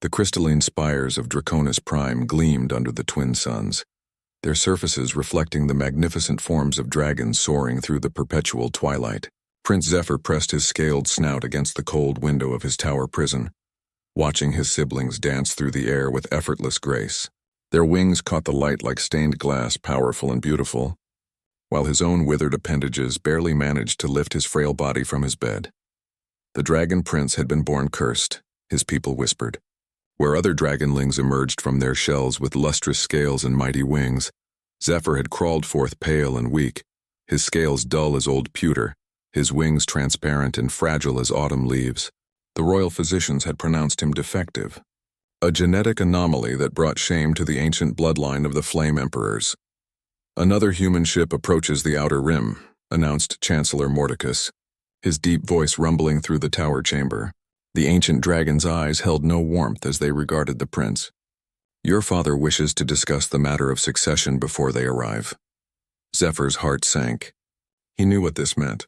The crystalline spires of Draconis Prime gleamed under the twin suns, their surfaces reflecting the magnificent forms of dragons soaring through the perpetual twilight. Prince Zephyr pressed his scaled snout against the cold window of his tower prison, watching his siblings dance through the air with effortless grace. Their wings caught the light like stained glass, powerful and beautiful, while his own withered appendages barely managed to lift his frail body from his bed. The dragon prince had been born cursed, his people whispered. Where other dragonlings emerged from their shells with lustrous scales and mighty wings, Zephyr had crawled forth pale and weak, his scales dull as old pewter, his wings transparent and fragile as autumn leaves. The royal physicians had pronounced him defective, a genetic anomaly that brought shame to the ancient bloodline of the Flame Emperors. "Another human ship approaches the outer rim," announced Chancellor Mordicus, his deep voice rumbling through the tower chamber. The ancient dragon's eyes held no warmth as they regarded the prince. "Your father wishes to discuss the matter of succession before they arrive." Zephyr's heart sank. He knew what this meant.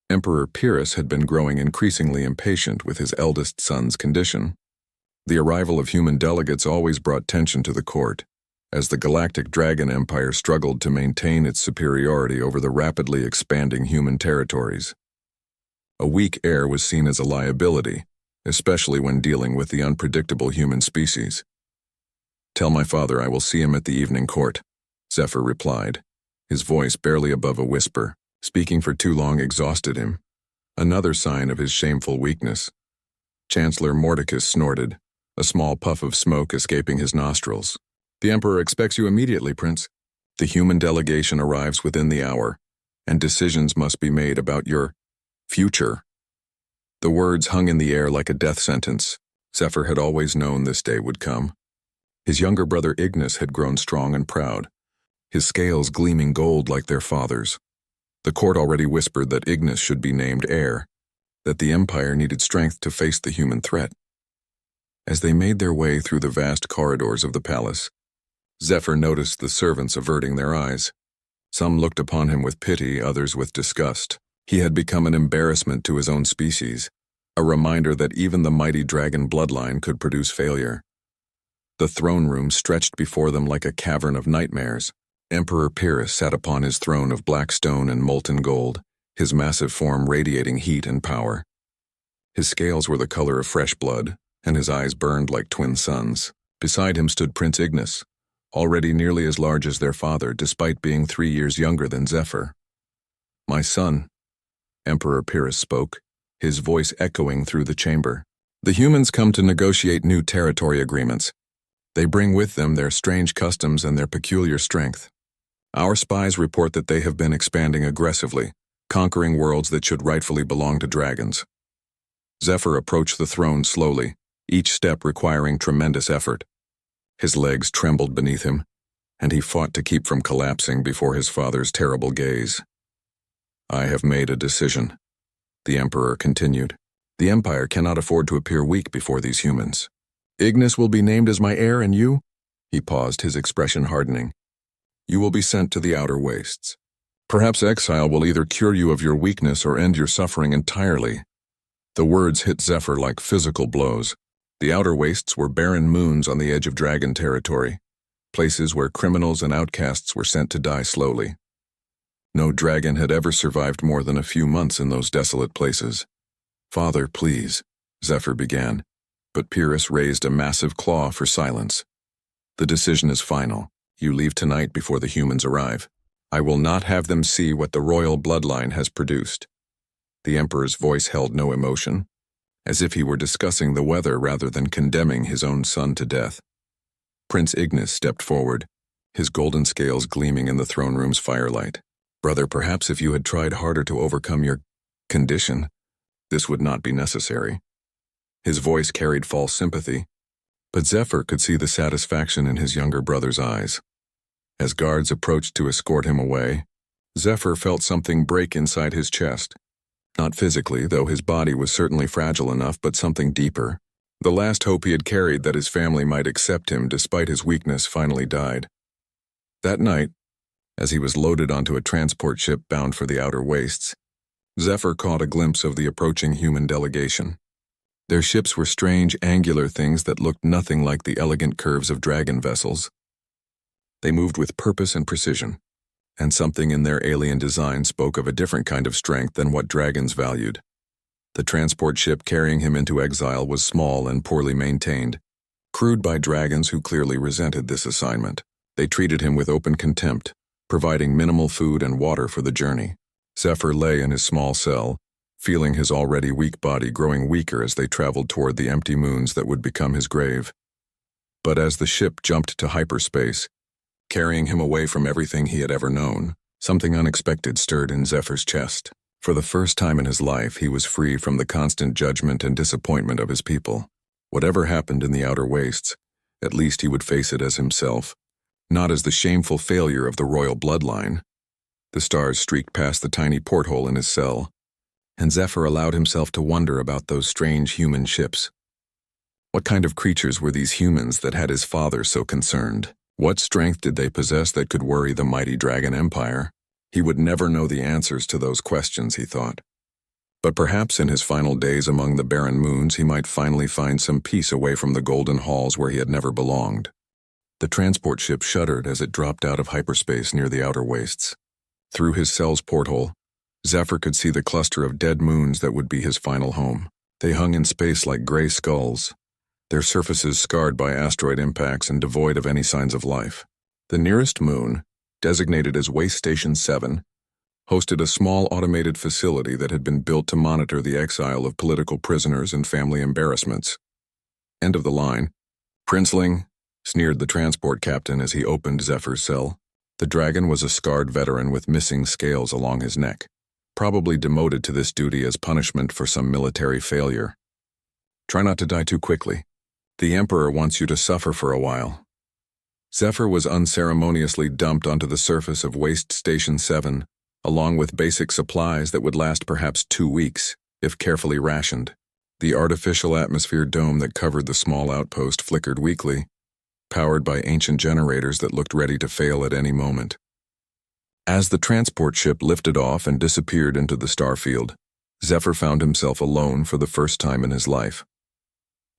Emperor Pyrrhus had been growing increasingly impatient with his eldest son's condition. The arrival of human delegates always brought tension to the court, as the Galactic Dragon Empire struggled to maintain its superiority over the rapidly expanding human territories. A weak heir was seen as a liability, especially when dealing with the unpredictable human species. "Tell my father I will see him at the evening court," Zephyr replied, his voice barely above a whisper. Speaking for too long exhausted him, another sign of his shameful weakness. Chancellor Mordicus snorted, a small puff of smoke escaping his nostrils. "The Emperor expects you immediately, Prince. The human delegation arrives within the hour, and decisions must be made about your future." The words hung in the air like a death sentence. Zephyr had always known this day would come. His younger brother Ignis had grown strong and proud, his scales gleaming gold like their father's. The court already whispered that Ignis should be named heir, that the Empire needed strength to face the human threat. As they made their way through the vast corridors of the palace, Zephyr noticed the servants averting their eyes. Some looked upon him with pity, others with disgust. He had become an embarrassment to his own species, a reminder that even the mighty dragon bloodline could produce failure. The throne room stretched before them like a cavern of nightmares. Emperor Pyrrhus sat upon his throne of black stone and molten gold, his massive form radiating heat and power. His scales were the color of fresh blood, and his eyes burned like twin suns. Beside him stood Prince Ignis, already nearly as large as their father, despite being 3 years younger than Zephyr. "My son," Emperor Pyrrhus spoke, his voice echoing through the chamber. "The humans come to negotiate new territory agreements. They bring with them their strange customs and their peculiar strength. Our spies report that they have been expanding aggressively, conquering worlds that should rightfully belong to dragons." Zephyr approached the throne slowly, each step requiring tremendous effort. His legs trembled beneath him, and he fought to keep from collapsing before his father's terrible gaze. "I have made a decision," the Emperor continued. "The Empire cannot afford to appear weak before these humans. Ignis will be named as my heir, and you?" He paused, his expression hardening. "You will be sent to the outer wastes. Perhaps exile will either cure you of your weakness or end your suffering entirely." The words hit Zephyr like physical blows. The outer wastes were barren moons on the edge of dragon territory, places where criminals and outcasts were sent to die slowly. No dragon had ever survived more than a few months in those desolate places. "Father, please," Zephyr began, but Pyrrhus raised a massive claw for silence. "The decision is final. You leave tonight before the humans arrive. I will not have them see what the royal bloodline has produced." The Emperor's voice held no emotion, as if he were discussing the weather rather than condemning his own son to death. Prince Ignis stepped forward, his golden scales gleaming in the throne room's firelight. "Brother, perhaps if you had tried harder to overcome your condition, this would not be necessary." His voice carried false sympathy, but Zephyr could see the satisfaction in his younger brother's eyes. As guards approached to escort him away, Zephyr felt something break inside his chest. Not physically, though his body was certainly fragile enough, but something deeper. The last hope he had carried that his family might accept him despite his weakness finally died. That night, as he was loaded onto a transport ship bound for the outer wastes, Zephyr caught a glimpse of the approaching human delegation. Their ships were strange, angular things that looked nothing like the elegant curves of dragon vessels. They moved with purpose and precision, and something in their alien design spoke of a different kind of strength than what dragons valued. The transport ship carrying him into exile was small and poorly maintained, crewed by dragons who clearly resented this assignment. They treated him with open contempt, providing minimal food and water for the journey. Zephyr lay in his small cell, feeling his already weak body growing weaker as they traveled toward the empty moons that would become his grave. But as the ship jumped to hyperspace, carrying him away from everything he had ever known, something unexpected stirred in Zephyr's chest. For the first time in his life, he was free from the constant judgment and disappointment of his people. Whatever happened in the outer wastes, at least he would face it as himself, not as the shameful failure of the royal bloodline. The stars streaked past the tiny porthole in his cell, and Zephyr allowed himself to wonder about those strange human ships. What kind of creatures were these humans that had his father so concerned? What strength did they possess that could worry the mighty dragon empire? He would never know the answers to those questions, he thought. But perhaps in his final days among the barren moons he might finally find some peace away from the golden halls where he had never belonged. The transport ship shuddered as it dropped out of hyperspace near the outer wastes. Through his cell's porthole, Zephyr could see the cluster of dead moons that would be his final home. They hung in space like gray skulls, their surfaces scarred by asteroid impacts and devoid of any signs of life. The nearest moon, designated as Waste Station 7, hosted a small automated facility that had been built to monitor the exile of political prisoners and family embarrassments. End of the line. Princeling, sneered the transport captain as he opened Zephyr's cell. The dragon was a scarred veteran with missing scales along his neck, probably demoted to this duty as punishment for some military failure. Try not to die too quickly. The Emperor wants you to suffer for a while. Zephyr was unceremoniously dumped onto the surface of Waste Station 7, along with basic supplies that would last perhaps 2 weeks, if carefully rationed. The artificial atmosphere dome that covered the small outpost flickered weakly, powered by ancient generators that looked ready to fail at any moment. As the transport ship lifted off and disappeared into the starfield, Zephyr found himself alone for the first time in his life.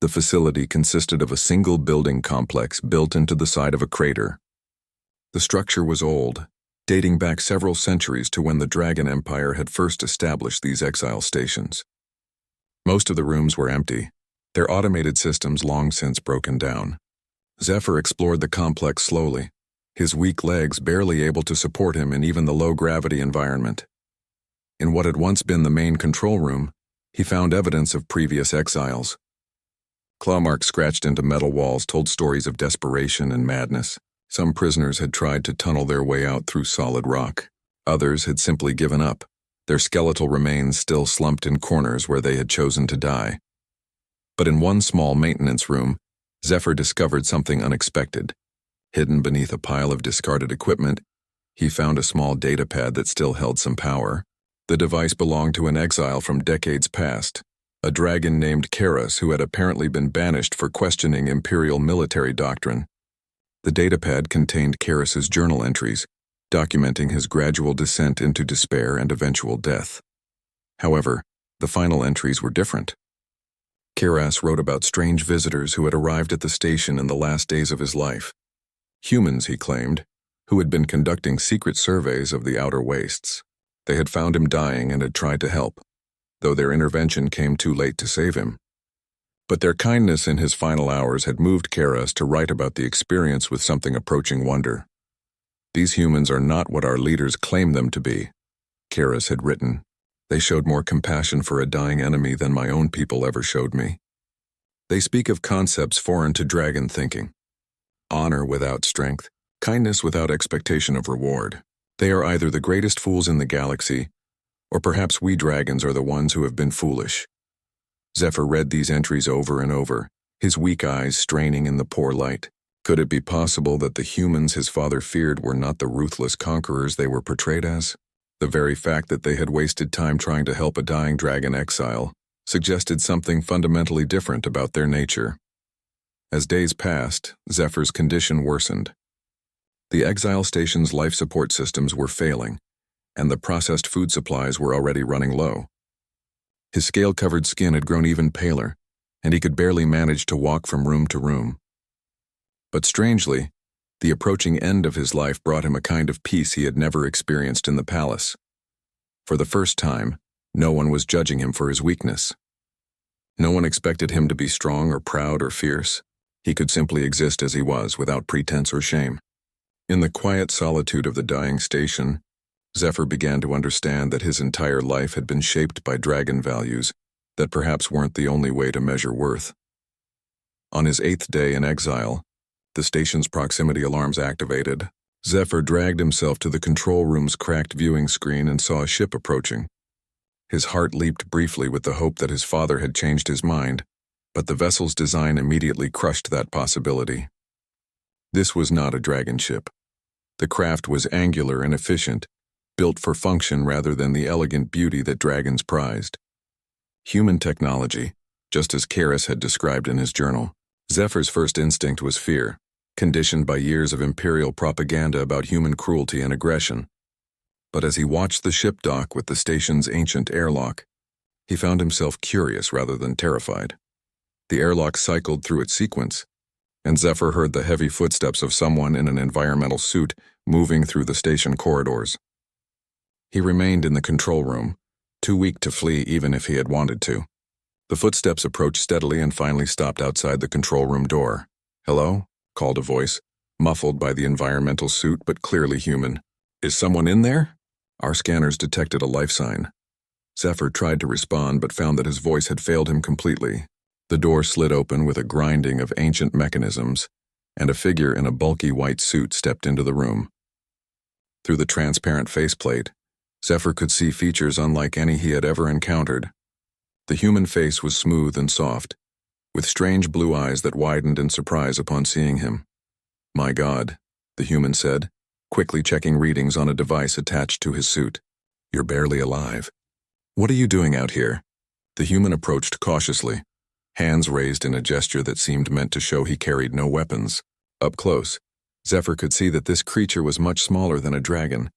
The facility consisted of a single building complex built into the side of a crater. The structure was old, dating back several centuries to when the Dragon Empire had first established these exile stations. Most of the rooms were empty, their automated systems long since broken down. Zephyr explored the complex slowly, his weak legs barely able to support him in even the low-gravity environment. In what had once been the main control room, he found evidence of previous exiles. Claw marks scratched into metal walls told stories of desperation and madness. Some prisoners had tried to tunnel their way out through solid rock. Others had simply given up, their skeletal remains still slumped in corners where they had chosen to die. But in one small maintenance room, Zephyr discovered something unexpected. Hidden beneath a pile of discarded equipment, he found a small datapad that still held some power. The device belonged to an exile from decades past, a dragon named Karas who had apparently been banished for questioning imperial military doctrine. The datapad contained Karas's journal entries, documenting his gradual descent into despair and eventual death. However, the final entries were different. Karas wrote about strange visitors who had arrived at the station in the last days of his life. Humans, he claimed, who had been conducting secret surveys of the outer wastes. They had found him dying and had tried to help, though their intervention came too late to save him. But their kindness in his final hours had moved Karas to write about the experience with something approaching wonder. "These humans are not what our leaders claim them to be," Karas had written. "They showed more compassion for a dying enemy than my own people ever showed me. They speak of concepts foreign to dragon thinking. Honor without strength, kindness without expectation of reward. They are either the greatest fools in the galaxy, or perhaps we dragons are the ones who have been foolish." Zephyr read these entries over and over, his weak eyes straining in the poor light. Could it be possible that the humans his father feared were not the ruthless conquerors they were portrayed as? The very fact that they had wasted time trying to help a dying dragon exile suggested something fundamentally different about their nature. As days passed, Zephyr's condition worsened. The exile station's life support systems were failing, and the processed food supplies were already running low. His scale-covered skin had grown even paler, and he could barely manage to walk from room to room. But strangely, the approaching end of his life brought him a kind of peace he had never experienced in the palace. For the first time, no one was judging him for his weakness. No one expected him to be strong or proud or fierce. He could simply exist as he was, without pretense or shame. In the quiet solitude of the dying station, Zephyr began to understand that his entire life had been shaped by dragon values that perhaps weren't the only way to measure worth. On his 8th day in exile, the station's proximity alarms activated. Zephyr dragged himself to the control room's cracked viewing screen and saw a ship approaching. His heart leaped briefly with the hope that his father had changed his mind, but the vessel's design immediately crushed that possibility. This was not a dragon ship. The craft was angular and efficient, built for function rather than the elegant beauty that dragons prized. Human technology, just as Karis had described in his journal. Zephyr's first instinct was fear, conditioned by years of imperial propaganda about human cruelty and aggression. But as he watched the ship dock with the station's ancient airlock, he found himself curious rather than terrified. The airlock cycled through its sequence, and Zephyr heard the heavy footsteps of someone in an environmental suit moving through the station corridors. He remained in the control room, too weak to flee even if he had wanted to. The footsteps approached steadily and finally stopped outside the control room door. "Hello?" called a voice, muffled by the environmental suit but clearly human. "Is someone in there?" Our scanners detected a life sign. Zephyr tried to respond but found that his voice had failed him completely. The door slid open with a grinding of ancient mechanisms, and a figure in a bulky white suit stepped into the room. Through the transparent faceplate, Zephyr could see features unlike any he had ever encountered. The human face was smooth and soft, with strange blue eyes that widened in surprise upon seeing him. "My God," the human said, quickly checking readings on a device attached to his suit. "You're barely alive. What are you doing out here?" The human approached cautiously, hands raised in a gesture that seemed meant to show he carried no weapons. Up close, Zephyr could see that this creature was much smaller than a dragon,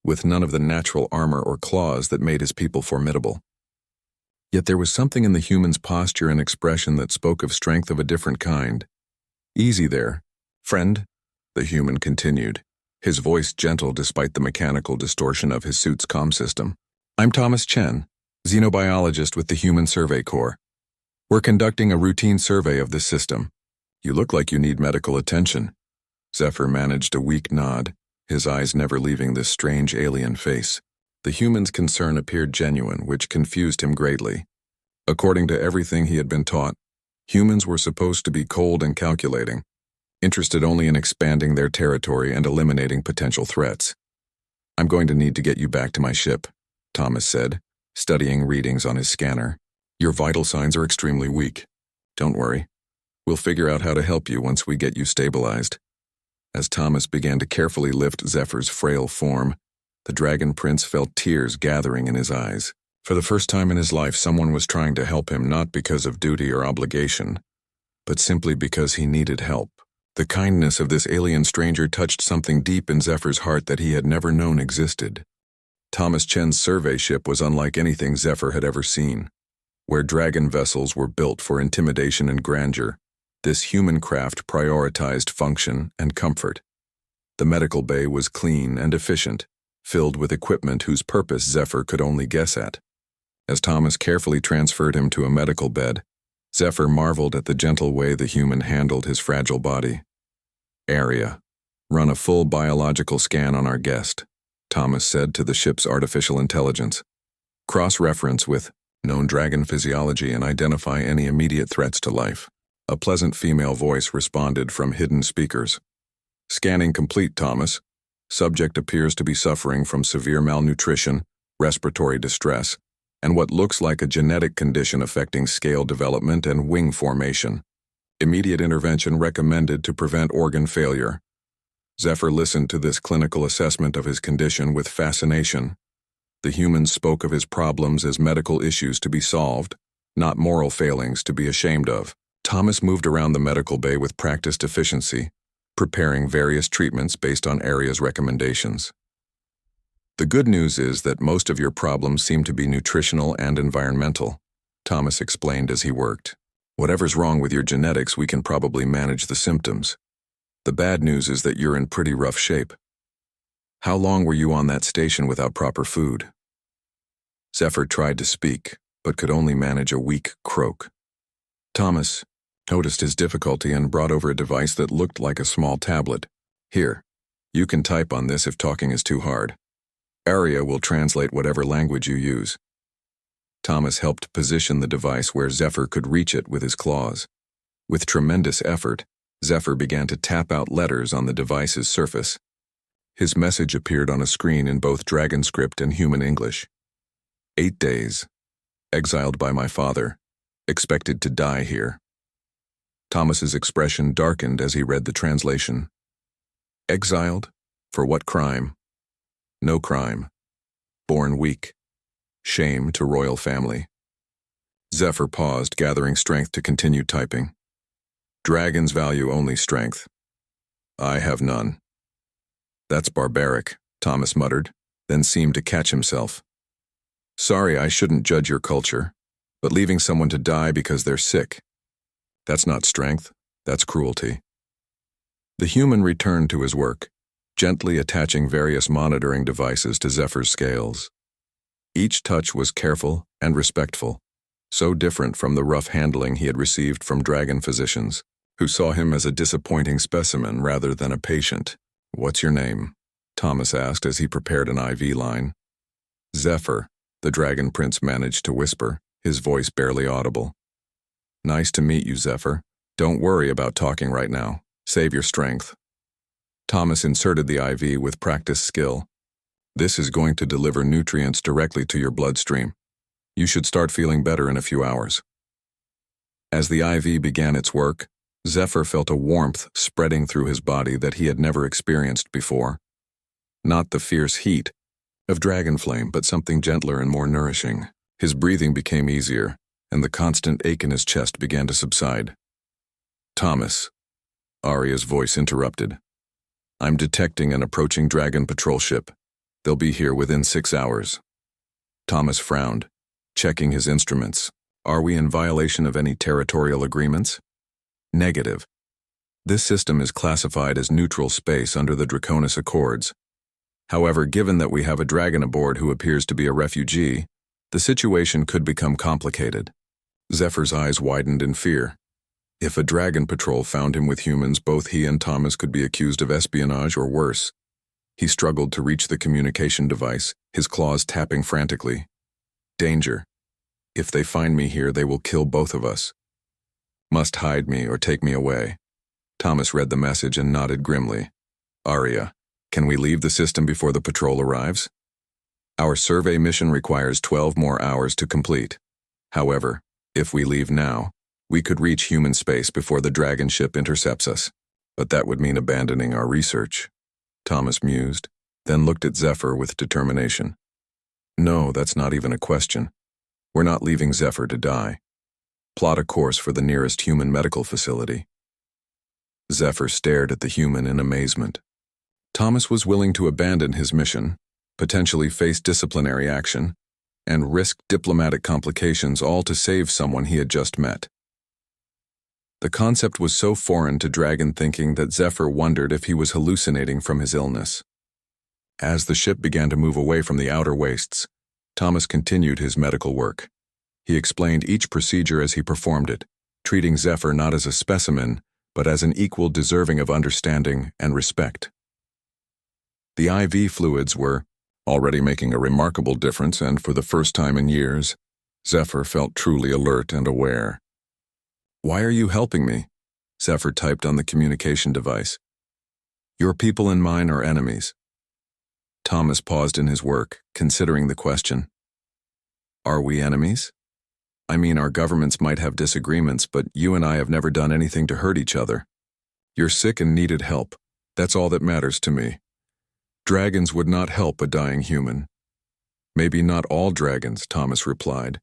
with none of the natural armor or claws that made his people formidable. Yet there was something in the human's posture and expression that spoke of strength of a different kind. "Easy there, friend," the human continued, his voice gentle despite the mechanical distortion of his suit's comm system. "I'm Thomas Chen, xenobiologist with the Human Survey Corps. We're conducting a routine survey of this system. You look like you need medical attention." Zephyr managed a weak nod, his eyes never leaving this strange alien face. The human's concern appeared genuine, which confused him greatly. According to everything he had been taught, humans were supposed to be cold and calculating, interested only in expanding their territory and eliminating potential threats. "I'm going to need to get you back to my ship," Thomas said, studying readings on his scanner. "Your vital signs are extremely weak. Don't worry. We'll figure out how to help you once we get you stabilized." As Thomas began to carefully lift Zephyr's frail form, the Dragon Prince felt tears gathering in his eyes. For the first time in his life, someone was trying to help him not because of duty or obligation, but simply because he needed help. The kindness of this alien stranger touched something deep in Zephyr's heart that he had never known existed. Thomas Chen's survey ship was unlike anything Zephyr had ever seen. Where dragon vessels were built for intimidation and grandeur, this human craft prioritized function and comfort. The medical bay was clean and efficient, filled with equipment whose purpose Zephyr could only guess at. As Thomas carefully transferred him to a medical bed, Zephyr marveled at the gentle way the human handled his fragile body. "Area, run a full biological scan on our guest," Thomas said to the ship's artificial intelligence. "Cross-reference with known dragon physiology and identify any immediate threats to life." A pleasant female voice responded from hidden speakers. "Scanning complete, Thomas. Subject appears to be suffering from severe malnutrition, respiratory distress, and what looks like a genetic condition affecting scale development and wing formation. Immediate intervention recommended to prevent organ failure." Zephyr listened to this clinical assessment of his condition with fascination. The human spoke of his problems as medical issues to be solved, not moral failings to be ashamed of. Thomas moved around the medical bay with practiced efficiency, preparing various treatments based on Area's recommendations. "The good news is that most of your problems seem to be nutritional and environmental," Thomas explained as he worked. Whatever's wrong with your genetics, we can probably manage the symptoms. The bad news is that you're in pretty rough shape. How long were you on that station without proper food? Zephyr tried to speak, but could only manage a weak croak. Thomas noticed his difficulty and brought over a device that looked like a small tablet. Here, you can type on this if talking is too hard. Aria will translate whatever language you use. Thomas helped position the device where Zephyr could reach it with his claws. With tremendous effort, Zephyr began to tap out letters on the device's surface. His message appeared on a screen in both dragon script and human English. 8 days. Exiled by my father. Expected to die here. Thomas's expression darkened as he read the translation. Exiled? For what crime? No crime. Born weak. Shame to royal family. Zephyr paused, gathering strength to continue typing. Dragons value only strength. I have none. That's barbaric, Thomas muttered, then seemed to catch himself. Sorry, I shouldn't judge your culture, but leaving someone to die because they're sick, that's not strength, that's cruelty. The human returned to his work, gently attaching various monitoring devices to Zephyr's scales. Each touch was careful and respectful, so different from the rough handling he had received from dragon physicians, who saw him as a disappointing specimen rather than a patient. What's your name? Thomas asked as he prepared an IV line. Zephyr, the dragon prince managed to whisper, his voice barely audible. Nice to meet you, Zephyr. Don't worry about talking right now. Save your strength. Thomas inserted the IV with practiced skill. This is going to deliver nutrients directly to your bloodstream. You should start feeling better in a few hours. As the IV began its work, Zephyr felt a warmth spreading through his body that he had never experienced before. Not the fierce heat of dragon flame, but something gentler and more nourishing. His breathing became easier, and the constant ache in his chest began to subside. Thomas, Aria's voice interrupted. I'm detecting an approaching dragon patrol ship. They'll be here within 6 hours. Thomas frowned, checking his instruments. Are we in violation of any territorial agreements? Negative. This system is classified as neutral space under the Draconis Accords. However, given that we have a dragon aboard who appears to be a refugee, the situation could become complicated. Zephyr's eyes widened in fear. If a dragon patrol found him with humans, both he and Thomas could be accused of espionage or worse. He struggled to reach the communication device, his claws tapping frantically. Danger. If they find me here, they will kill both of us. Must hide me or take me away. Thomas read the message and nodded grimly. Aria, can we leave the system before the patrol arrives? Our survey mission requires 12 more hours to complete. However, if we leave now, we could reach human space before the dragon ship intercepts us. But that would mean abandoning our research. Thomas mused, then looked at Zephyr with determination. No, that's not even a question. We're not leaving Zephyr to die. Plot a course for the nearest human medical facility. Zephyr stared at the human in amazement. Thomas was willing to abandon his mission, potentially face disciplinary action, and risk diplomatic complications, all to save someone he had just met. The concept was so foreign to dragon thinking that Zephyr wondered if he was hallucinating from his illness. As the ship began to move away from the outer wastes, Thomas continued his medical work. He explained each procedure as he performed it, treating Zephyr not as a specimen, but as an equal deserving of understanding and respect. The IV fluids were already making a remarkable difference, and for the first time in years, Zephyr felt truly alert and aware. Why are you helping me? Zephyr typed on the communication device. Your people and mine are enemies. Thomas paused in his work, considering the question. Are we enemies? I mean, our governments might have disagreements, but you and I have never done anything to hurt each other. You're sick and needed help. That's all that matters to me. Dragons would not help a dying human. Maybe not all dragons, Thomas replied.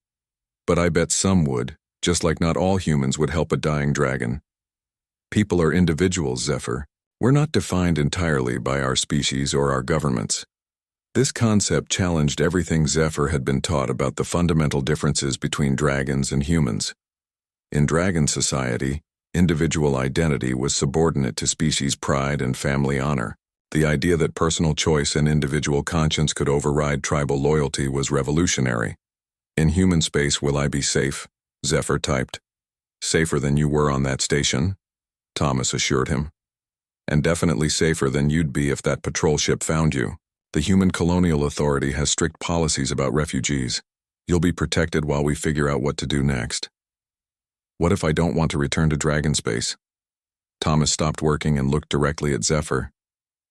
But I bet some would, just like not all humans would help a dying dragon. People are individuals, Zephyr. We're not defined entirely by our species or our governments. This concept challenged everything Zephyr had been taught about the fundamental differences between dragons and humans. In dragon society, individual identity was subordinate to species pride and family honor. The idea that personal choice and individual conscience could override tribal loyalty was revolutionary. "In human space, will I be safe?" Zephyr typed. "Safer than you were on that station," Thomas assured him. "And definitely safer than you'd be if that patrol ship found you. The Human Colonial Authority has strict policies about refugees. You'll be protected while we figure out what to do next." "What if I don't want to return to dragon space?" Thomas stopped working and looked directly at Zephyr.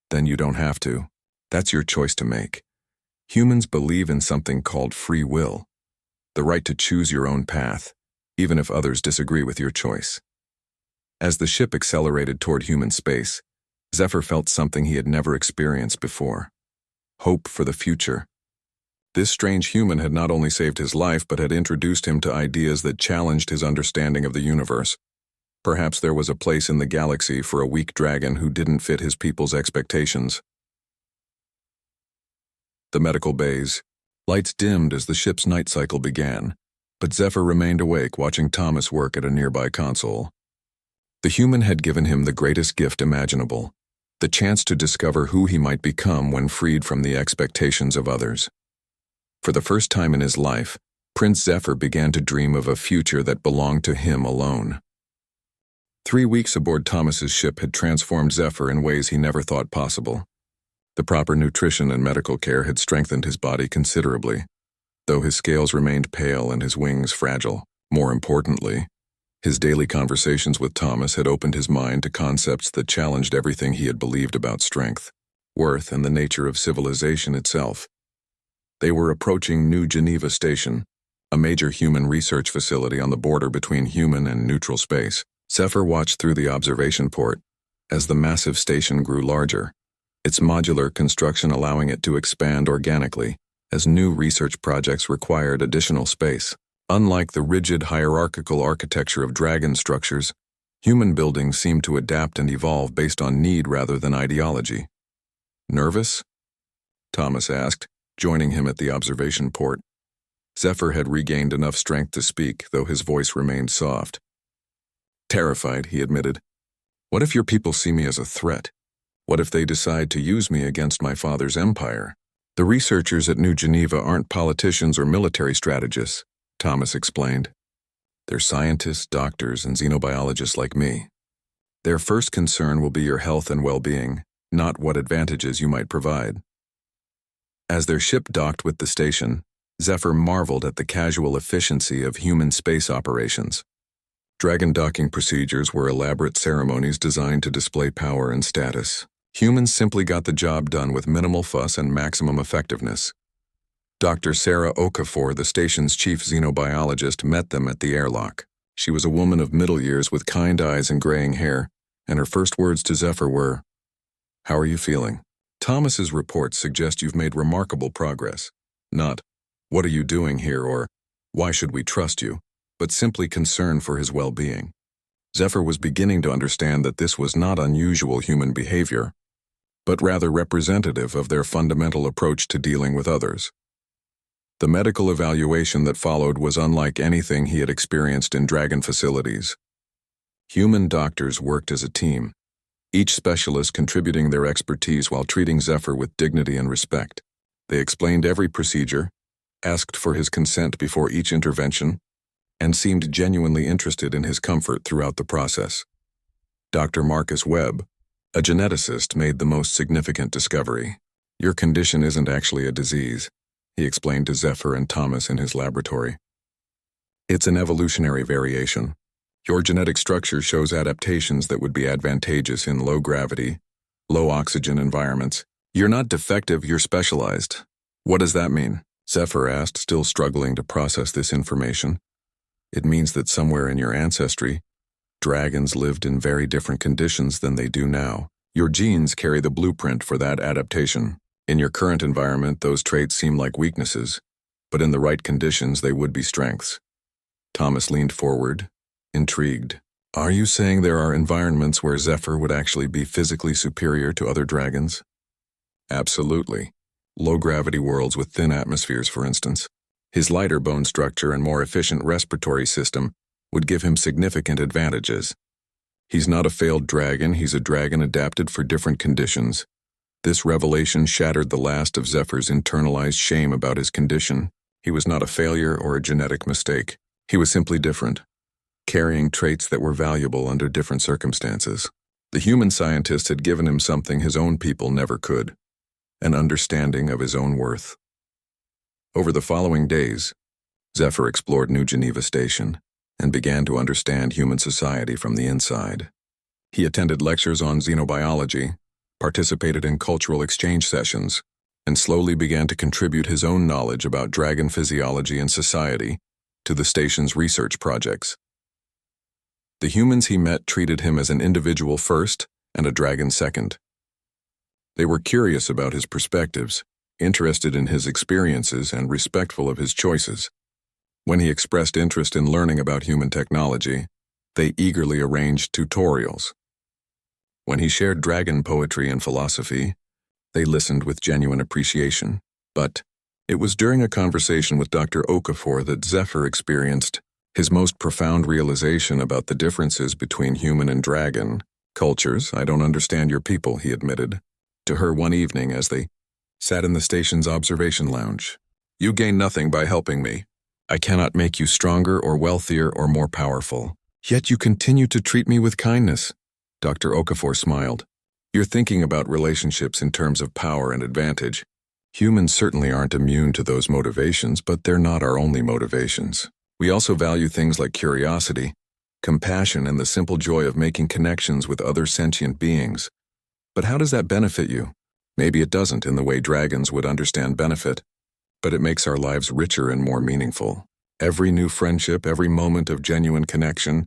"Then you don't have to. That's your choice to make. Humans believe in something called free will, the right to choose your own path, even if others disagree with your choice." As the ship accelerated toward human space, Zephyr felt something he had never experienced before: hope for the future. This strange human had not only saved his life but had introduced him to ideas that challenged his understanding of the universe. Perhaps there was a place in the galaxy for a weak dragon who didn't fit his people's expectations. The medical bays. Lights dimmed as the ship's night cycle began, but Zephyr remained awake watching Thomas work at a nearby console. The human had given him the greatest gift imaginable: the chance to discover who he might become when freed from the expectations of others. For the first time in his life, Prince Zephyr began to dream of a future that belonged to him alone. 3 weeks aboard Thomas's ship had transformed Zephyr in ways he never thought possible. The proper nutrition and medical care had strengthened his body considerably, though his scales remained pale and his wings fragile. More importantly, his daily conversations with Thomas had opened his mind to concepts that challenged everything he had believed about strength, worth, and the nature of civilization itself. They were approaching New Geneva Station, a major human research facility on the border between human and neutral space. Zephyr watched through the observation port as the massive station grew larger, its modular construction allowing it to expand organically as new research projects required additional space. Unlike the rigid hierarchical architecture of dragon structures, human buildings seemed to adapt and evolve based on need rather than ideology. "Nervous?" Thomas asked, joining him at the observation port. Zephyr had regained enough strength to speak, though his voice remained soft. "Terrified," he admitted. "What if your people see me as a threat? What if they decide to use me against my father's empire?" "The researchers at New Geneva aren't politicians or military strategists," Thomas explained. "They're scientists, doctors, and xenobiologists like me. Their first concern will be your health and well-being, not what advantages you might provide." As their ship docked with the station, Zephyr marveled at the casual efficiency of human space operations. Dragon docking procedures were elaborate ceremonies designed to display power and status. Humans simply got the job done with minimal fuss and maximum effectiveness. Dr. Sarah Okafor, the station's chief xenobiologist, met them at the airlock. She was a woman of middle years with kind eyes and graying hair, and her first words to Zephyr were, "How are you feeling?" "Thomas's reports suggest you've made remarkable progress. Not, 'What are you doing here?' or 'Why should we trust you?' but simply concern for his well-being." Zephyr was beginning to understand that this was not unusual human behavior, but rather representative of their fundamental approach to dealing with others. The medical evaluation that followed was unlike anything he had experienced in dragon facilities. Human doctors worked as a team, each specialist contributing their expertise while treating Zephyr with dignity and respect. They explained every procedure, asked for his consent before each intervention, and seemed genuinely interested in his comfort throughout the process. Dr. Marcus Webb, a geneticist, made the most significant discovery. "Your condition isn't actually a disease," he explained to Zephyr and Thomas in his laboratory. "It's an evolutionary variation. Your genetic structure shows adaptations that would be advantageous in low-gravity, low-oxygen environments. You're not defective, you're specialized." "What does that mean?" Zephyr asked, still struggling to process this information. "It means that somewhere in your ancestry, dragons lived in very different conditions than they do now. Your genes carry the blueprint for that adaptation. In your current environment, those traits seem like weaknesses, but in the right conditions, they would be strengths." Thomas leaned forward, intrigued. "Are you saying there are environments where Zephyr would actually be physically superior to other dragons?" "Absolutely. Low-gravity worlds with thin atmospheres, for instance. His lighter bone structure and more efficient respiratory system would give him significant advantages. He's not a failed dragon, he's a dragon adapted for different conditions. This revelation shattered the last of Zephyr's internalized shame about his condition. He was not a failure or a genetic mistake. He was simply different, carrying traits that were valuable under different circumstances. The human scientist had given him something his own people never could, an understanding of his own worth. Over the following days, Zephyr explored New Geneva Station and began to understand human society from the inside. He attended lectures on xenobiology, participated in cultural exchange sessions, and slowly began to contribute his own knowledge about dragon physiology and society to the station's research projects. The humans he met treated him as an individual first and a dragon second. They were curious about his perspectives, interested in his experiences, and respectful of his choices. When he expressed interest in learning about human technology, they eagerly arranged tutorials. When he shared dragon poetry and philosophy, they listened with genuine appreciation. But it was during a conversation with Dr. Okafor that Zephyr experienced his most profound realization about the differences between human and dragon cultures. "I don't understand your people," he admitted to her one evening as they sat in the station's observation lounge. "You gain nothing by helping me. I cannot make you stronger or wealthier or more powerful. Yet you continue to treat me with kindness." Dr. Okafor smiled. "You're thinking about relationships in terms of power and advantage. Humans certainly aren't immune to those motivations, but they're not our only motivations. We also value things like curiosity, compassion, and the simple joy of making connections with other sentient beings. But how does that benefit you? Maybe it doesn't in the way dragons would understand benefit, but it makes our lives richer and more meaningful. Every new friendship, every moment of genuine connection,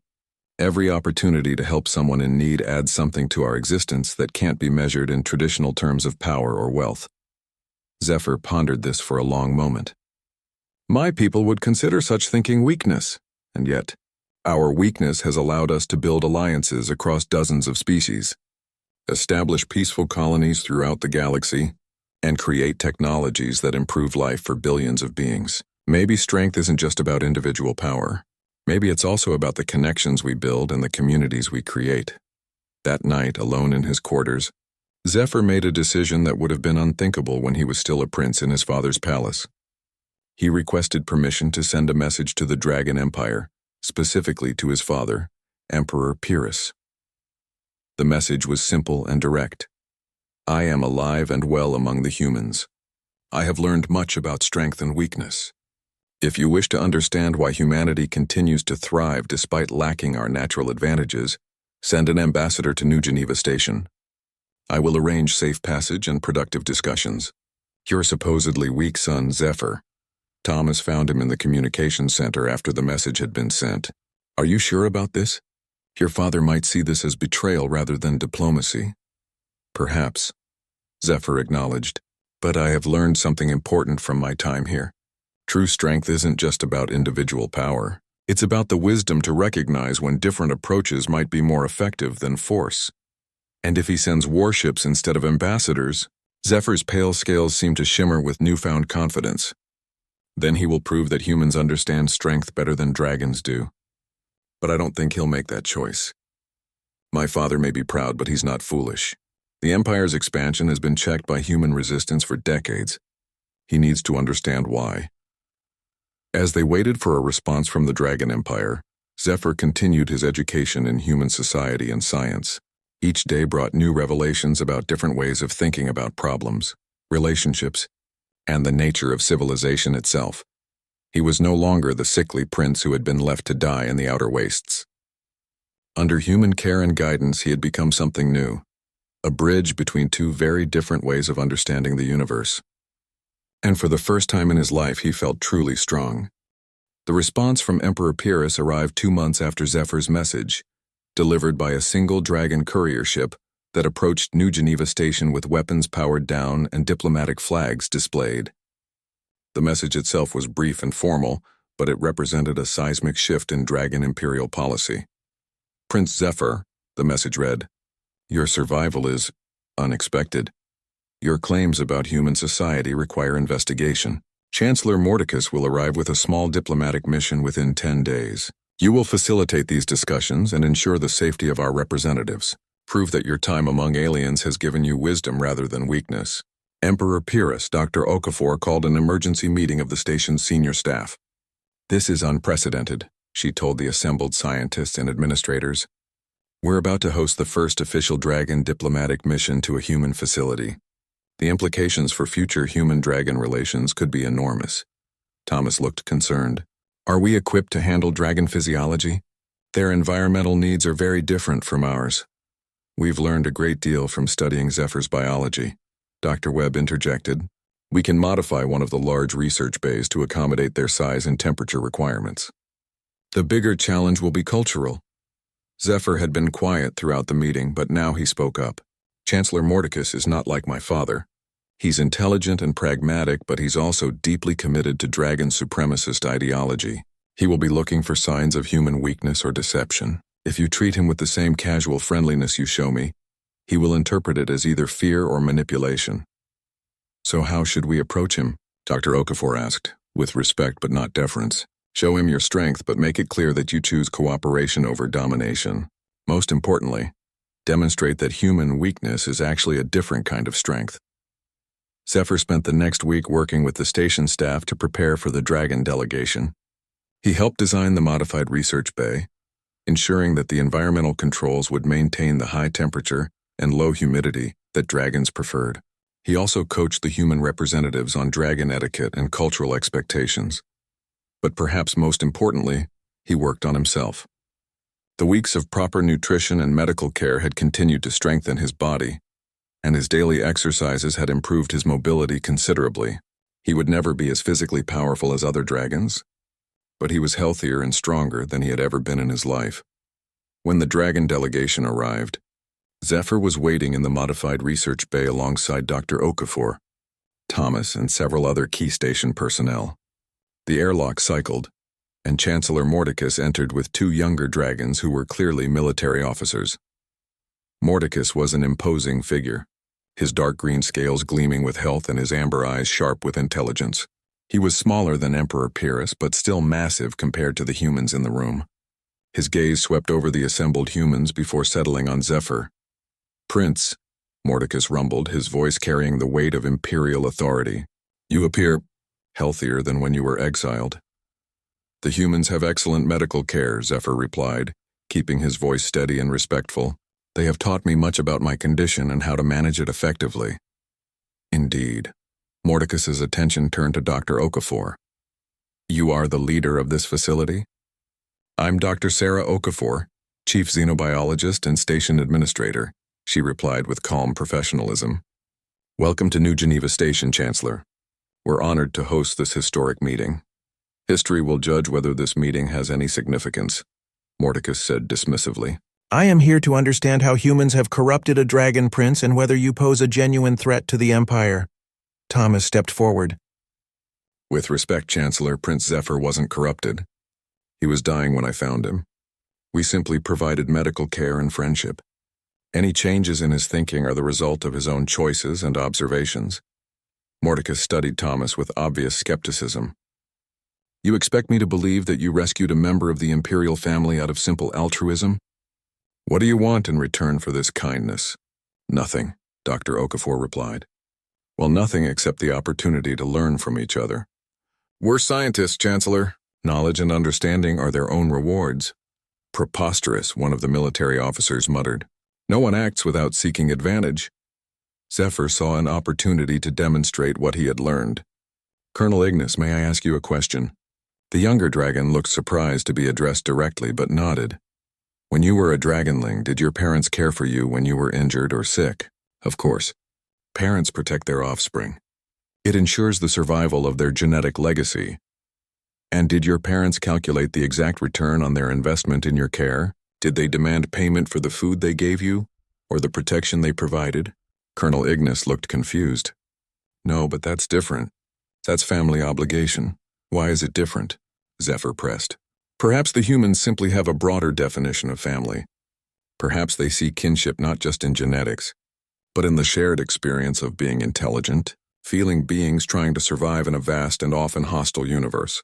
every opportunity to help someone in need adds something to our existence that can't be measured in traditional terms of power or wealth." Zephyr pondered this for a long moment. "My people would consider such thinking weakness, and yet, our weakness has allowed us to build alliances across dozens of species, establish peaceful colonies throughout the galaxy, and create technologies that improve life for billions of beings. Maybe strength isn't just about individual power. Maybe it's also about the connections we build and the communities we create." That night, alone in his quarters, Zephyr made a decision that would have been unthinkable when he was still a prince in his father's palace. He requested permission to send a message to the Dragon Empire, specifically to his father, Emperor Pyrrhus. The message was simple and direct. "I am alive and well among the humans. I have learned much about strength and weakness. If you wish to understand why humanity continues to thrive despite lacking our natural advantages, send an ambassador to New Geneva Station. I will arrange safe passage and productive discussions. Your supposedly weak son, Zephyr. Thomas found him in the communications center after the message had been sent. Are you sure about this? Your father might see this as betrayal rather than diplomacy." "Perhaps," Zephyr acknowledged, "but I have learned something important from my time here. True strength isn't just about individual power. It's about the wisdom to recognize when different approaches might be more effective than force. And if he sends warships instead of ambassadors," Zephyr's pale scales seemed to shimmer with newfound confidence. "Then he will prove that humans understand strength better than dragons do. But I don't think he'll make that choice. My father may be proud, but he's not foolish. The Empire's expansion has been checked by human resistance for decades. He needs to understand why." As they waited for a response from the Dragon Empire, Zephyr continued his education in human society and science. Each day brought new revelations about different ways of thinking about problems, relationships, and the nature of civilization itself. He was no longer the sickly prince who had been left to die in the outer wastes. Under human care and guidance, he had become something new, a bridge between two very different ways of understanding the universe. And for the first time in his life, he felt truly strong. The response from Emperor Pyrrhus arrived 2 months after Zephyr's message, delivered by a single dragon courier ship that approached New Geneva Station with weapons powered down and diplomatic flags displayed. The message itself was brief and formal, but it represented a seismic shift in dragon imperial policy. "Prince Zephyr," the message read, "your survival is unexpected. Your claims about human society require investigation. Chancellor Mordecus will arrive with a small diplomatic mission within 10 days. You will facilitate these discussions and ensure the safety of our representatives. Prove that your time among aliens has given you wisdom rather than weakness. Emperor Pyrrhus, Dr. Okafor called an emergency meeting of the station's senior staff. This is unprecedented, she told the assembled scientists and administrators. We're about to host the first official dragon diplomatic mission to a human facility. The implications for future human-dragon relations could be enormous. Thomas looked concerned. Are we equipped to handle dragon physiology? Their environmental needs are very different from ours. We've learned a great deal from studying Zephyr's biology, Dr. Webb interjected. We can modify one of the large research bays to accommodate their size and temperature requirements. The bigger challenge will be cultural. Zephyr had been quiet throughout the meeting, but now he spoke up. Chancellor Mordicus is not like my father. He's intelligent and pragmatic, but he's also deeply committed to dragon supremacist ideology. He will be looking for signs of human weakness or deception. If you treat him with the same casual friendliness you show me, he will interpret it as either fear or manipulation. So how should we approach him? Dr. Okafor asked, with respect but not deference. Show him your strength, but make it clear that you choose cooperation over domination. Most importantly, demonstrate that human weakness is actually a different kind of strength. Zephyr spent the next week working with the station staff to prepare for the Dragon delegation. He helped design the modified research bay, ensuring that the environmental controls would maintain the high temperature and low humidity that dragons preferred. He also coached the human representatives on dragon etiquette and cultural expectations. But perhaps most importantly, he worked on himself. The weeks of proper nutrition and medical care had continued to strengthen his body, and his daily exercises had improved his mobility considerably. He would never be as physically powerful as other dragons, but he was healthier and stronger than he had ever been in his life. When the Dragon delegation arrived, Zephyr was waiting in the modified research bay alongside Dr. Okafor, Thomas, and several other key station personnel. The airlock cycled, and Chancellor Mordicus entered with two younger dragons who were clearly military officers. Mordicus was an imposing figure, his dark green scales gleaming with health and his amber eyes sharp with intelligence. He was smaller than Emperor Pyrrhus, but still massive compared to the humans in the room. His gaze swept over the assembled humans before settling on Zephyr. Prince, Mordicus rumbled, his voice carrying the weight of imperial authority. You appear healthier than when you were exiled. The humans have excellent medical care, Zephyr replied, keeping his voice steady and respectful. They have taught me much about my condition and how to manage it effectively. Indeed. Mordicus's attention turned to Dr. Okafor. You are the leader of this facility? I'm Dr. Sarah Okafor, Chief Xenobiologist and Station Administrator, she replied with calm professionalism. Welcome to New Geneva Station, Chancellor. We're honored to host this historic meeting. History will judge whether this meeting has any significance, Mordicus said dismissively. I am here to understand how humans have corrupted a dragon prince and whether you pose a genuine threat to the Empire. Thomas stepped forward. With respect, Chancellor, Prince Zephyr wasn't corrupted. He was dying when I found him. We simply provided medical care and friendship. Any changes in his thinking are the result of his own choices and observations. Mordicus studied Thomas with obvious skepticism. You expect me to believe that you rescued a member of the imperial family out of simple altruism? What do you want in return for this kindness? Nothing, Dr. Okafor replied. Well, nothing except the opportunity to learn from each other. We're scientists, Chancellor. Knowledge and understanding are their own rewards. Preposterous, one of the military officers muttered. No one acts without seeking advantage. Zephyr saw an opportunity to demonstrate what he had learned. Colonel Ignis, may I ask you a question? The younger dragon looked surprised to be addressed directly, but nodded. When you were a dragonling, did your parents care for you when you were injured or sick? Of course. Parents protect their offspring. It ensures the survival of their genetic legacy. And did your parents calculate the exact return on their investment in your care? Did they demand payment for the food they gave you, or the protection they provided? Colonel Ignis looked confused. No, but that's different. That's family obligation. Why is it different? Zephyr pressed. Perhaps the humans simply have a broader definition of family. Perhaps they see kinship not just in genetics, but in the shared experience of being intelligent, feeling beings trying to survive in a vast and often hostile universe.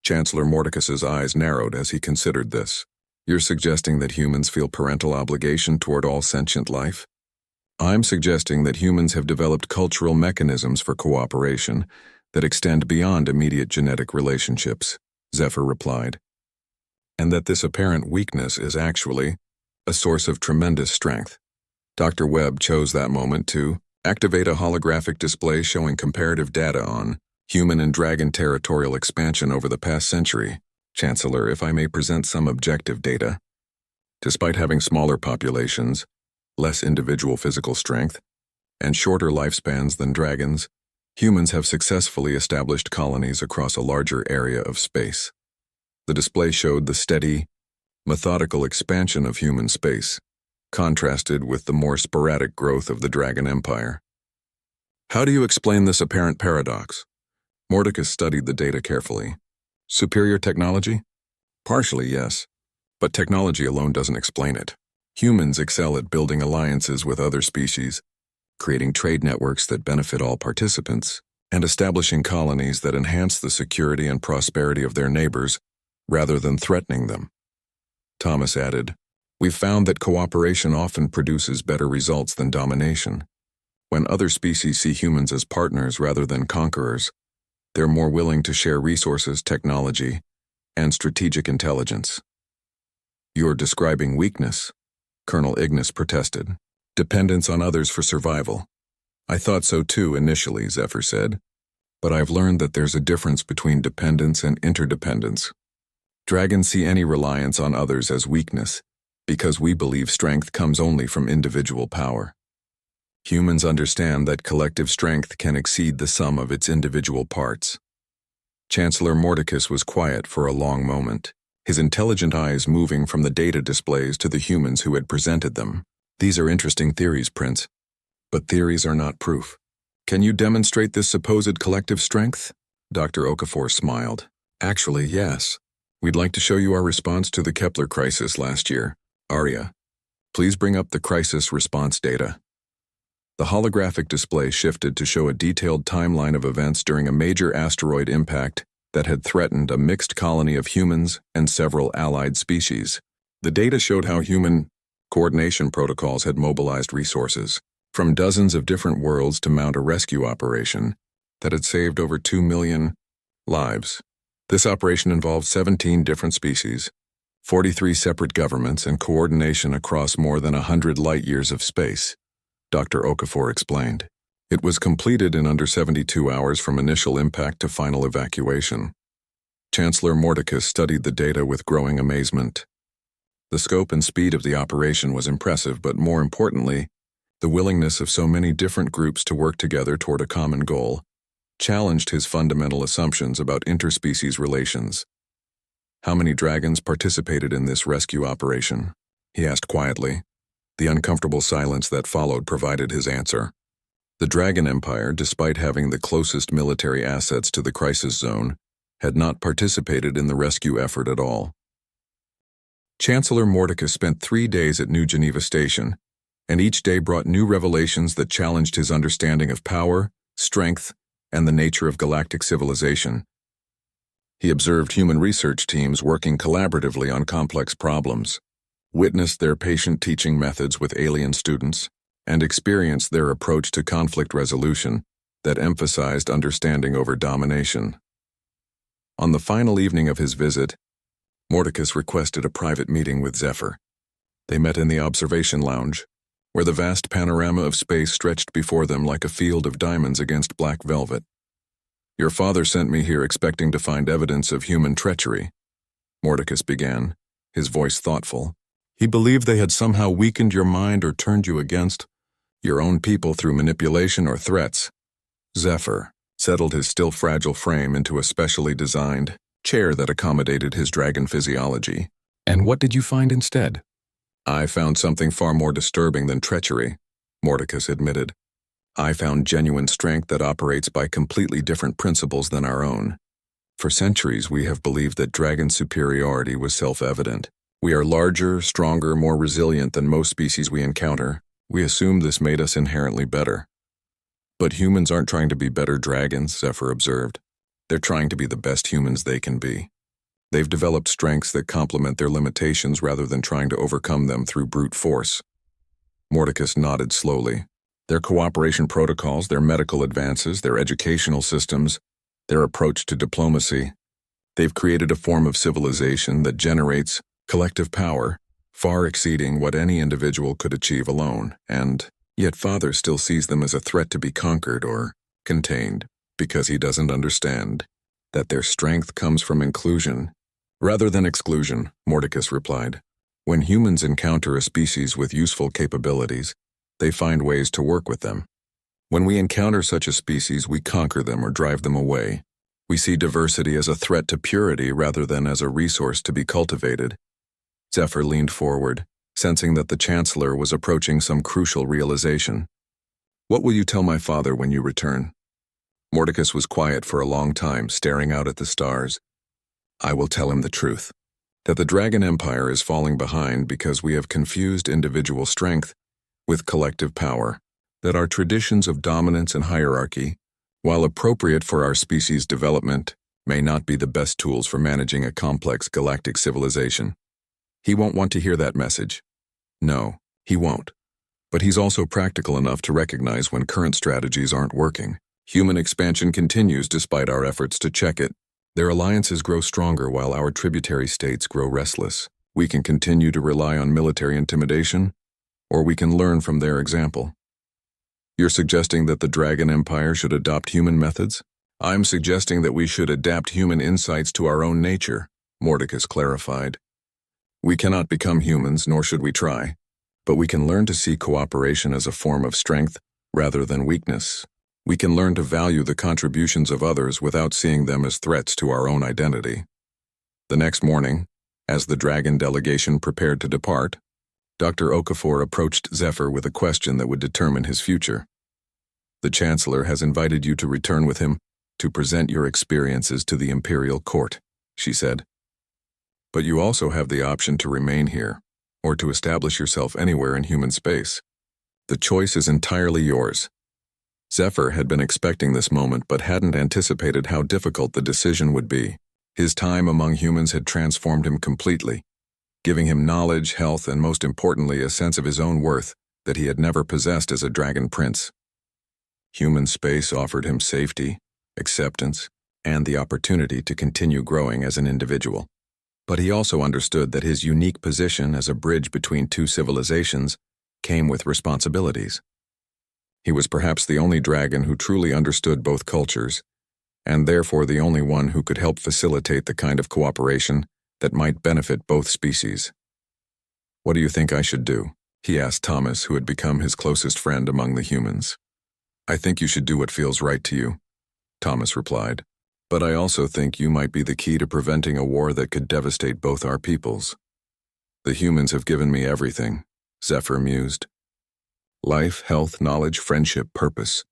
Chancellor Mordecus's eyes narrowed as he considered this. You're suggesting that humans feel parental obligation toward all sentient life? I'm suggesting that humans have developed cultural mechanisms for cooperation that extend beyond immediate genetic relationships, Zephyr replied, and that this apparent weakness is actually a source of tremendous strength. Dr. Webb chose that moment to activate a holographic display showing comparative data on human and dragon territorial expansion over the past century. Chancellor, if I may present some objective data. Despite having smaller populations, less individual physical strength, and shorter lifespans than dragons, humans have successfully established colonies across a larger area of space. The display showed the steady, methodical expansion of human space, contrasted with the more sporadic growth of the Dragon Empire. How do you explain this apparent paradox? Mordecus studied the data carefully. Superior technology? Partially, yes. But technology alone doesn't explain it. Humans excel at building alliances with other species, creating trade networks that benefit all participants, and establishing colonies that enhance the security and prosperity of their neighbors rather than threatening them. Thomas added, We've found that cooperation often produces better results than domination. When other species see humans as partners rather than conquerors, they're more willing to share resources, technology, and strategic intelligence. You're describing weakness, Colonel Ignis protested. Dependence on others for survival. I thought so too initially, Zephyr said, but I've learned that there's a difference between dependence and interdependence. Dragons see any reliance on others as weakness, because we believe strength comes only from individual power. Humans understand that collective strength can exceed the sum of its individual parts. Chancellor Mordecus was quiet for a long moment, his intelligent eyes moving from the data displays to the humans who had presented them. These are interesting theories, Prince, but theories are not proof. Can you demonstrate this supposed collective strength? Dr. Okafor smiled. Actually, yes. We'd like to show you our response to the Kepler crisis last year. Arya, please bring up the crisis response data. The holographic display shifted to show a detailed timeline of events during a major asteroid impact that had threatened a mixed colony of humans and several allied species. The data showed how human coordination protocols had mobilized resources from dozens of different worlds to mount a rescue operation that had saved over 2 million lives. This operation involved 17 different species, 43 separate governments, and coordination across more than 100 light-years of space, Dr. Okafor explained. It was completed in under 72 hours from initial impact to final evacuation. Chancellor Mordecus studied the data with growing amazement. The scope and speed of the operation was impressive, but more importantly, the willingness of so many different groups to work together toward a common goal challenged his fundamental assumptions about interspecies relations. How many dragons participated in this rescue operation? He asked quietly. The uncomfortable silence that followed provided his answer. The Dragon Empire, despite having the closest military assets to the crisis zone, had not participated in the rescue effort at all. Chancellor Mordecus spent 3 days at New Geneva Station, and each day brought new revelations that challenged his understanding of power, strength, and the nature of galactic civilization. He observed human research teams working collaboratively on complex problems, witnessed their patient teaching methods with alien students, and experienced their approach to conflict resolution that emphasized understanding over domination. On the final evening of his visit, Mordecus requested a private meeting with Zephyr. They met in the observation lounge, where the vast panorama of space stretched before them like a field of diamonds against black velvet. Your father sent me here expecting to find evidence of human treachery, Mordecus began, his voice thoughtful. He believed they had somehow weakened your mind or turned you against your own people through manipulation or threats. Zephyr settled his still fragile frame into a specially designed chair that accommodated his dragon physiology. And what did you find instead? I found something far more disturbing than treachery, Mordecus admitted. I found genuine strength that operates by completely different principles than our own. For centuries, we have believed that dragon superiority was self-evident. We are larger, stronger, more resilient than most species we encounter. We assumed this made us inherently better. But humans aren't trying to be better dragons, Zephyr observed. They're trying to be the best humans they can be. They've developed strengths that complement their limitations rather than trying to overcome them through brute force. Mordecus nodded slowly. Their cooperation protocols, their medical advances, their educational systems, their approach to diplomacy, they've created a form of civilization that generates collective power, far exceeding what any individual could achieve alone, and yet Father still sees them as a threat to be conquered or contained, because he doesn't understand that their strength comes from inclusion rather than exclusion, Mordecus replied. When humans encounter a species with useful capabilities, they find ways to work with them. When we encounter such a species, we conquer them or drive them away. We see diversity as a threat to purity rather than as a resource to be cultivated. Zephyr leaned forward, sensing that the Chancellor was approaching some crucial realization. What will you tell my father when you return? Mordecus was quiet for a long time, staring out at the stars. I will tell him the truth, that the Dragon Empire is falling behind because we have confused individual strength with collective power, that our traditions of dominance and hierarchy, while appropriate for our species' development, may not be the best tools for managing a complex galactic civilization. He won't want to hear that message. No, he won't. But he's also practical enough to recognize when current strategies aren't working. Human expansion continues despite our efforts to check it. Their alliances grow stronger while our tributary states grow restless. We can continue to rely on military intimidation, or we can learn from their example. You're suggesting that the Dragon Empire should adopt human methods? I'm suggesting that we should adapt human insights to our own nature, Mordecus clarified. We cannot become humans, nor should we try, but we can learn to see cooperation as a form of strength rather than weakness. We can learn to value the contributions of others without seeing them as threats to our own identity. The next morning, as the Dragon delegation prepared to depart, Dr. Okafor approached Zephyr with a question that would determine his future. The Chancellor has invited you to return with him to present your experiences to the Imperial Court, she said. But you also have the option to remain here, or to establish yourself anywhere in human space. The choice is entirely yours. Zephyr had been expecting this moment but hadn't anticipated how difficult the decision would be. His time among humans had transformed him completely, giving him knowledge, health, and most importantly, a sense of his own worth that he had never possessed as a dragon prince. Human space offered him safety, acceptance, and the opportunity to continue growing as an individual. But he also understood that his unique position as a bridge between two civilizations came with responsibilities. He was perhaps the only dragon who truly understood both cultures, and therefore the only one who could help facilitate the kind of cooperation that might benefit both species. What do you think I should do? He asked Thomas, who had become his closest friend among the humans. I think you should do what feels right to you, Thomas replied. But I also think you might be the key to preventing a war that could devastate both our peoples. The humans have given me everything, Zephyr mused. Life, health, knowledge, friendship, purpose.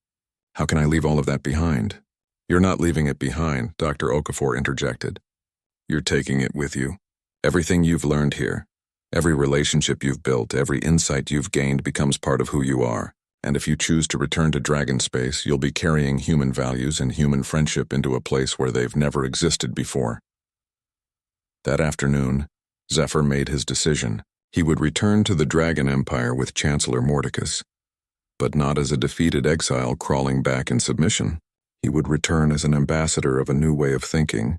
How can I leave all of that behind? You're not leaving it behind, Dr. Okafor interjected. You're taking it with you. Everything you've learned here, every relationship you've built, every insight you've gained becomes part of who you are. And if you choose to return to dragon space, you'll be carrying human values and human friendship into a place where they've never existed before. That afternoon, Zephyr made his decision. He would return to the Dragon Empire with Chancellor Mordecus, but not as a defeated exile crawling back in submission. He would return as an ambassador of a new way of thinking,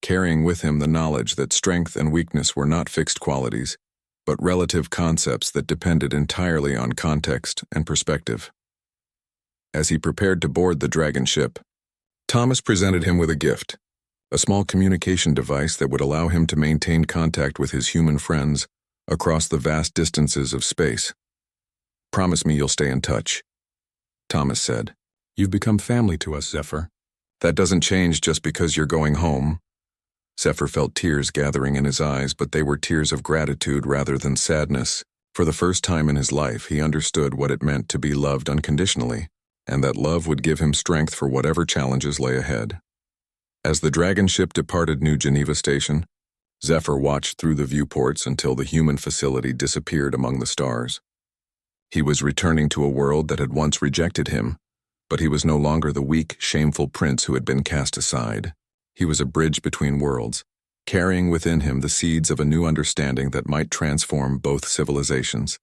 carrying with him the knowledge that strength and weakness were not fixed qualities, but relative concepts that depended entirely on context and perspective. As he prepared to board the dragon ship, Thomas presented him with a gift, a small communication device that would allow him to maintain contact with his human friends across the vast distances of space. Promise me you'll stay in touch, Thomas said. You've become family to us, Zephyr. That doesn't change just because you're going home. Zephyr felt tears gathering in his eyes, but they were tears of gratitude rather than sadness. For the first time in his life, he understood what it meant to be loved unconditionally, and that love would give him strength for whatever challenges lay ahead. As the dragon ship departed New Geneva Station, Zephyr watched through the viewports until the human facility disappeared among the stars. He was returning to a world that had once rejected him, but he was no longer the weak, shameful prince who had been cast aside. He was a bridge between worlds, carrying within him the seeds of a new understanding that might transform both civilizations.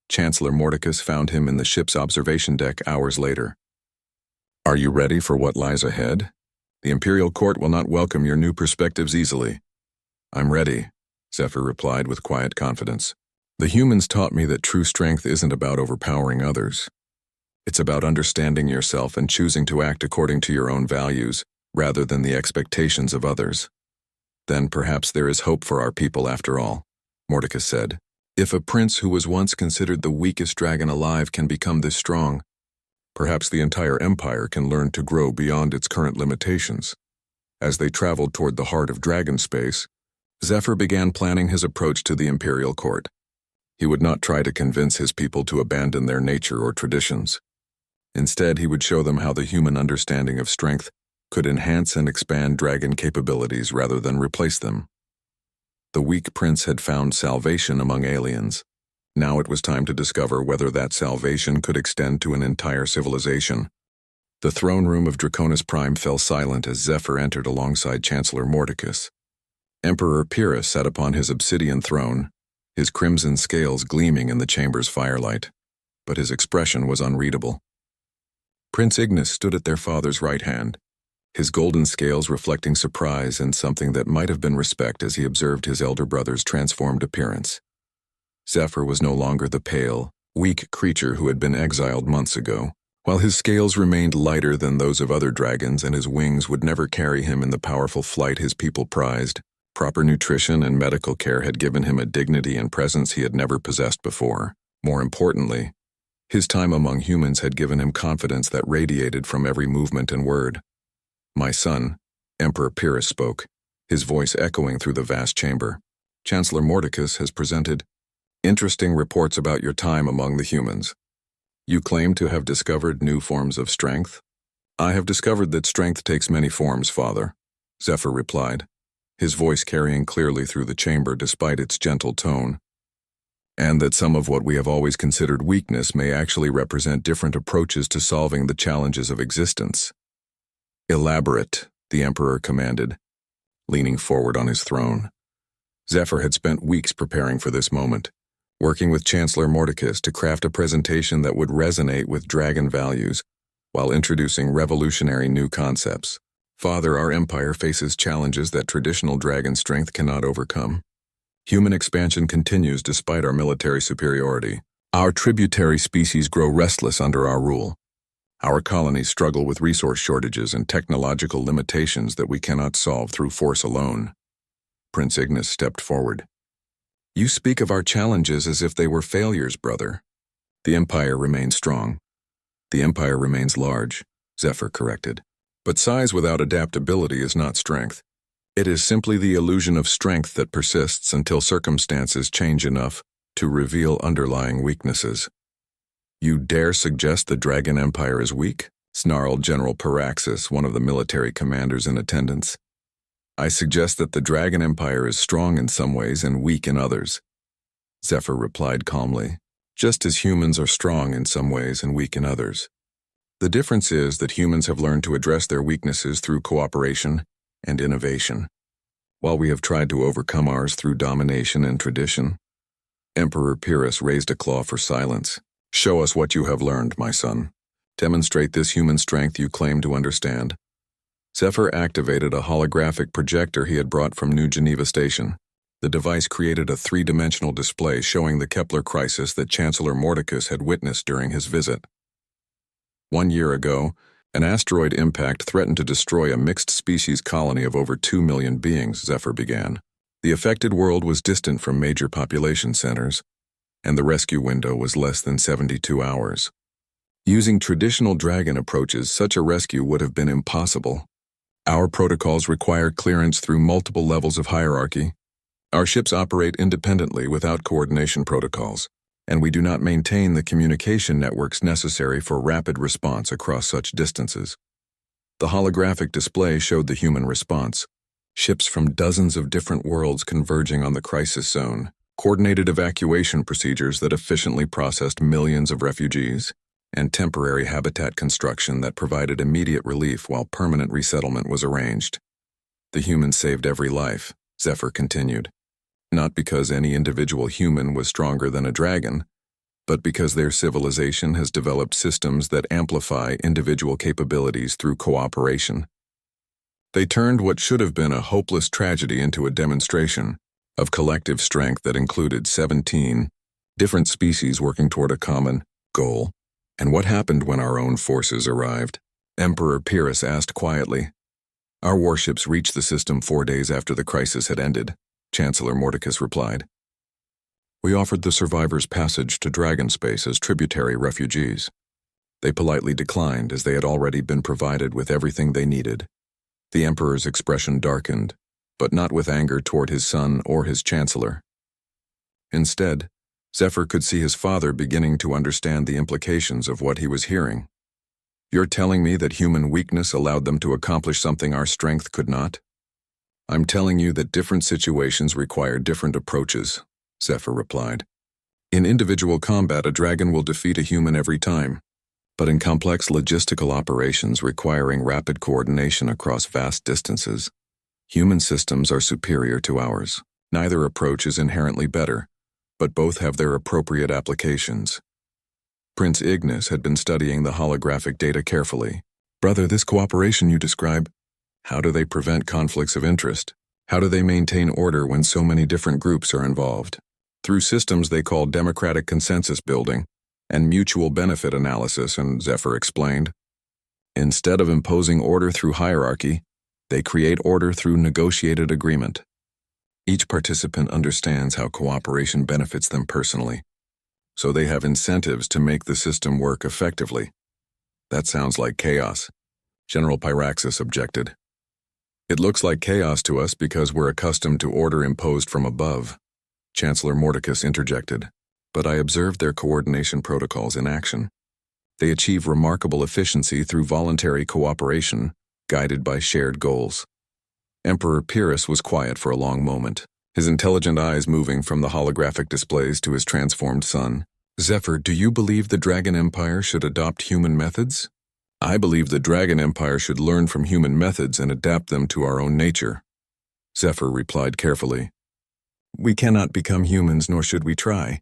Chancellor Mordecus found him in the ship's observation deck hours later. "Are you ready for what lies ahead? The Imperial Court will not welcome your new perspectives easily." "I'm ready," Zephyr replied with quiet confidence. "The humans taught me that true strength isn't about overpowering others. It's about understanding yourself and choosing to act according to your own values, rather than the expectations of others." "Then perhaps there is hope for our people after all," Mordecus said. "If a prince who was once considered the weakest dragon alive can become this strong, perhaps the entire empire can learn to grow beyond its current limitations." As they traveled toward the heart of dragon space, Zephyr began planning his approach to the Imperial Court. He would not try to convince his people to abandon their nature or traditions. Instead, he would show them how the human understanding of strength could enhance and expand dragon capabilities rather than replace them. The weak prince had found salvation among aliens. Now it was time to discover whether that salvation could extend to an entire civilization. The throne room of Draconis Prime fell silent as Zephyr entered alongside Chancellor Mordecus. Emperor Pyrrhus sat upon his obsidian throne, his crimson scales gleaming in the chamber's firelight, but his expression was unreadable. Prince Ignis stood at their father's right hand, his golden scales reflecting surprise and something that might have been respect as he observed his elder brother's transformed appearance. Zephyr was no longer the pale, weak creature who had been exiled months ago. While his scales remained lighter than those of other dragons and his wings would never carry him in the powerful flight his people prized, proper nutrition and medical care had given him a dignity and presence he had never possessed before. More importantly, his time among humans had given him confidence that radiated from every movement and word. "My son," Emperor Pyrrhus spoke, his voice echoing through the vast chamber. "Chancellor Mordecus has presented interesting reports about your time among the humans. You claim to have discovered new forms of strength?" "I have discovered that strength takes many forms, Father," Zephyr replied, his voice carrying clearly through the chamber despite its gentle tone. "And that some of what we have always considered weakness may actually represent different approaches to solving the challenges of existence." "Elaborate," the Emperor commanded, leaning forward on his throne. Zephyr had spent weeks preparing for this moment, working with Chancellor Mordecus to craft a presentation that would resonate with dragon values while introducing revolutionary new concepts. "Father, our empire faces challenges that traditional dragon strength cannot overcome. Human expansion continues despite our military superiority. Our tributary species grow restless under our rule. Our colonies struggle with resource shortages and technological limitations that we cannot solve through force alone." Prince Ignis stepped forward. "You speak of our challenges as if they were failures, brother. The Empire remains strong." "The Empire remains large," Zephyr corrected. "But size without adaptability is not strength. It is simply the illusion of strength that persists until circumstances change enough to reveal underlying weaknesses." "You dare suggest the Dragon Empire is weak?" snarled General Paraxis, one of the military commanders in attendance. "I suggest that the Dragon Empire is strong in some ways and weak in others," Zephyr replied calmly, "just as humans are strong in some ways and weak in others. The difference is that humans have learned to address their weaknesses through cooperation and innovation, while we have tried to overcome ours through domination and tradition." Emperor Pyrrhus raised a claw for silence. "Show us what you have learned, my son. Demonstrate this human strength you claim to understand." Zephyr activated a holographic projector he had brought from New Geneva Station. The device created a three-dimensional display showing the Kepler crisis that Chancellor Mordecus had witnessed during his visit. 1 year ago, an asteroid impact threatened to destroy a mixed-species colony of over 2 million beings, Zephyr began. The affected world was distant from major population centers, and the rescue window was less than 72 hours. Using traditional dragon approaches, such a rescue would have been impossible. Our protocols require clearance through multiple levels of hierarchy. Our ships operate independently without coordination protocols, and we do not maintain the communication networks necessary for rapid response across such distances. The holographic display showed the human response. Ships from dozens of different worlds converging on the crisis zone, coordinated evacuation procedures that efficiently processed millions of refugees, and temporary habitat construction that provided immediate relief while permanent resettlement was arranged. The humans saved every life, Zephyr continued. Not because any individual human was stronger than a dragon, but because their civilization has developed systems that amplify individual capabilities through cooperation. They turned what should have been a hopeless tragedy into a demonstration of collective strength that included 17 different species working toward a common goal. And what happened when our own forces arrived? Emperor Pyrrhus asked quietly. Our warships reached the system 4 days after the crisis had ended, Chancellor Mordecus replied. We offered the survivors passage to Dragon Space as tributary refugees. They politely declined as they had already been provided with everything they needed. The Emperor's expression darkened, but not with anger toward his son or his chancellor. Instead, Zephyr could see his father beginning to understand the implications of what he was hearing. You're telling me that human weakness allowed them to accomplish something our strength could not? I'm telling you that different situations require different approaches, Zephyr replied. In individual combat, a dragon will defeat a human every time. But in complex logistical operations requiring rapid coordination across vast distances, human systems are superior to ours. Neither approach is inherently better, but both have their appropriate applications. Prince Ignis had been studying the holographic data carefully. Brother, this cooperation you describe, how do they prevent conflicts of interest? How do they maintain order when so many different groups are involved? Through systems they call democratic consensus building and mutual benefit analysis, and Zephyr explained. Instead of imposing order through hierarchy, they create order through negotiated agreement. Each participant understands how cooperation benefits them personally, so they have incentives to make the system work effectively. That sounds like chaos, General Pyraxis objected. It looks like chaos to us because we're accustomed to order imposed from above, Chancellor Mordecus interjected. But I observed their coordination protocols in action. They achieve remarkable efficiency through voluntary cooperation, guided by shared goals. Emperor Pyrrhus was quiet for a long moment, his intelligent eyes moving from the holographic displays to his transformed son. Zephyr, do you believe the Dragon Empire should adopt human methods? I believe the Dragon Empire should learn from human methods and adapt them to our own nature, Zephyr replied carefully. We cannot become humans, nor should we try.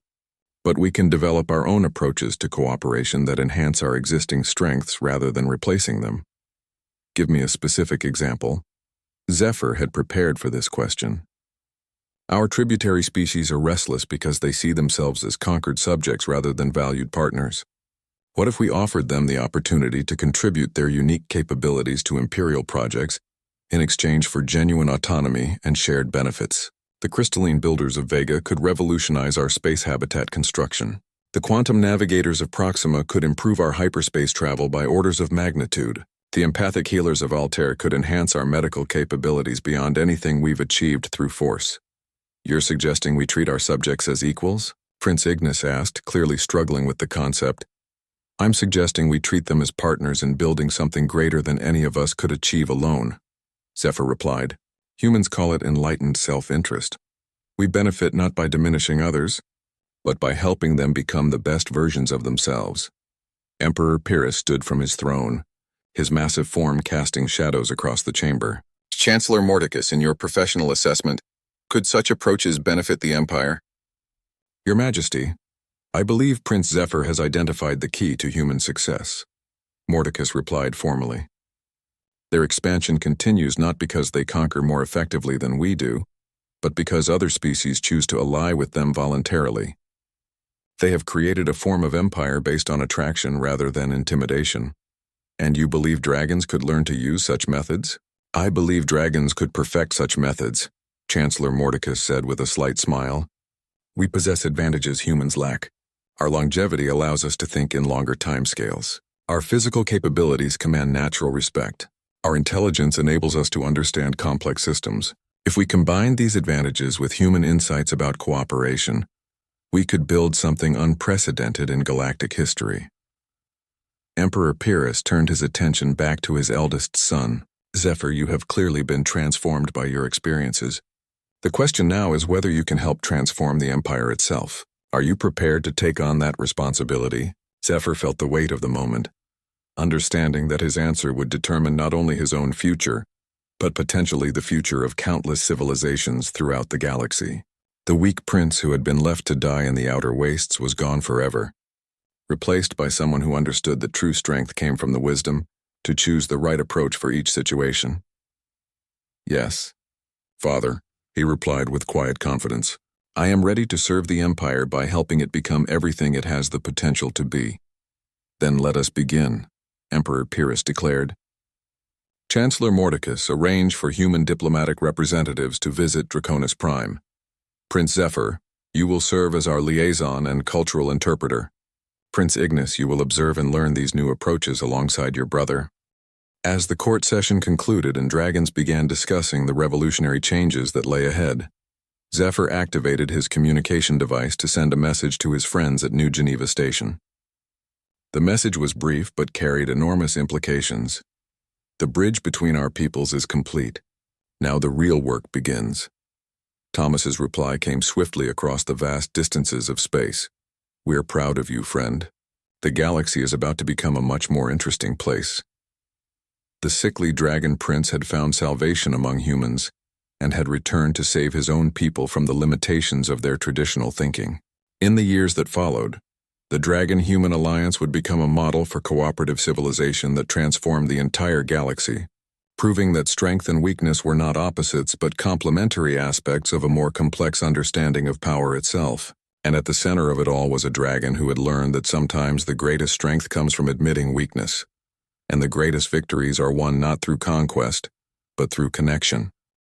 But we can develop our own approaches to cooperation that enhance our existing strengths rather than replacing them. Give me a specific example. Zephyr had prepared for this question. Our tributary species are restless because they see themselves as conquered subjects rather than valued partners. What if we offered them the opportunity to contribute their unique capabilities to imperial projects in exchange for genuine autonomy and shared benefits? The crystalline builders of Vega could revolutionize our space habitat construction. The quantum navigators of Proxima could improve our hyperspace travel by orders of magnitude. The empathic healers of Altair could enhance our medical capabilities beyond anything we've achieved through force. You're suggesting we treat our subjects as equals? Prince Ignis asked, clearly struggling with the concept. I'm suggesting we treat them as partners in building something greater than any of us could achieve alone, Zephyr replied. Humans call it enlightened self-interest. We benefit not by diminishing others, but by helping them become the best versions of themselves. Emperor Pyrrhus stood from his throne, his massive form casting shadows across the chamber. Chancellor Mordecus, in your professional assessment, could such approaches benefit the Empire? Your Majesty, I believe Prince Zephyr has identified the key to human success, Mordecus replied formally. Their expansion continues not because they conquer more effectively than we do, but because other species choose to ally with them voluntarily. They have created a form of empire based on attraction rather than intimidation. And you believe dragons could learn to use such methods? I believe dragons could perfect such methods, Chancellor Mordecus said with a slight smile. We possess advantages humans lack. Our longevity allows us to think in longer timescales. Our physical capabilities command natural respect. Our intelligence enables us to understand complex systems. If we combine these advantages with human insights about cooperation, we could build something unprecedented in galactic history. Emperor Pyrrhus turned his attention back to his eldest son. Zephyr, you have clearly been transformed by your experiences. The question now is whether you can help transform the Empire itself. Are you prepared to take on that responsibility? Zephyr felt the weight of the moment, understanding that his answer would determine not only his own future, but potentially the future of countless civilizations throughout the galaxy. The weak prince who had been left to die in the outer wastes was gone forever, replaced by someone who understood that true strength came from the wisdom to choose the right approach for each situation. "Yes, Father," he replied with quiet confidence. "I am ready to serve the Empire by helping it become everything it has the potential to be." "Then let us begin," Emperor Pyrrhus declared. Chancellor Mordecus arranged for human diplomatic representatives to visit Draconis Prime. "Prince Zephyr, you will serve as our liaison and cultural interpreter. Prince Ignis, you will observe and learn these new approaches alongside your brother." As the court session concluded and dragons began discussing the revolutionary changes that lay ahead, Zephyr activated his communication device to send a message to his friends at New Geneva Station. The message was brief but carried enormous implications. "The bridge between our peoples is complete. Now the real work begins." Thomas's reply came swiftly across the vast distances of space. "We are proud of you, friend. The galaxy is about to become a much more interesting place." The sickly dragon prince had found salvation among humans and had returned to save his own people from the limitations of their traditional thinking. In the years that followed, the Dragon-Human Alliance would become a model for cooperative civilization that transformed the entire galaxy, proving that strength and weakness were not opposites but complementary aspects of a more complex understanding of power itself. And at the center of it all was a dragon who had learned that sometimes the greatest strength comes from admitting weakness, and the greatest victories are won not through conquest, but through connection.